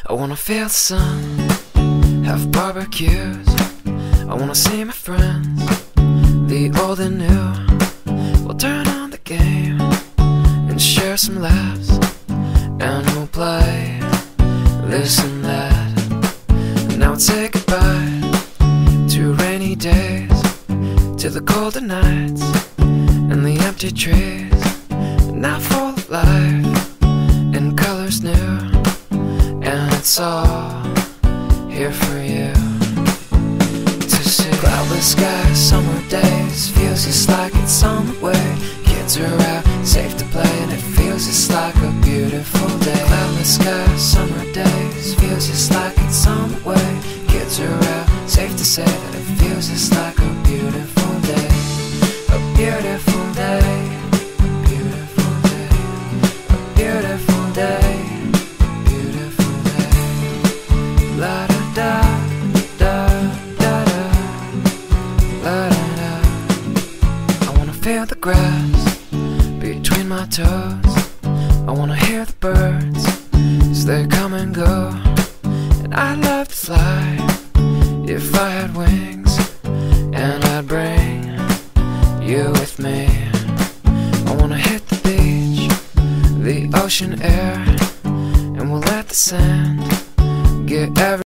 I wanna feel the sun, have barbecues. I wanna see my friends, the old and new. We'll turn on the game and share some laughs, and we'll play this and that. And now we'll say goodbye to rainy days, to the colder nights and the empty trees. Now full of life and colors new, and it's all here for you to see. Cloudless skies, summer days, feels just like it's on the way. Kids are out, safe to play, and it feels just like a beautiful day. Cloudless skies, summer days, feels just like it's on the way. Kids are out, safe to say that it feels just like a beautiful day. A beautiful day, a beautiful day, a beautiful day, a beautiful day. La da da da da da, la da da. I wanna feel the grass between my toes. I wanna hear the birds as they come and go. And I'd love to fly if I had wings, and I'd bring you with me. I wanna hit the beach, the ocean air, and we'll let the sand get every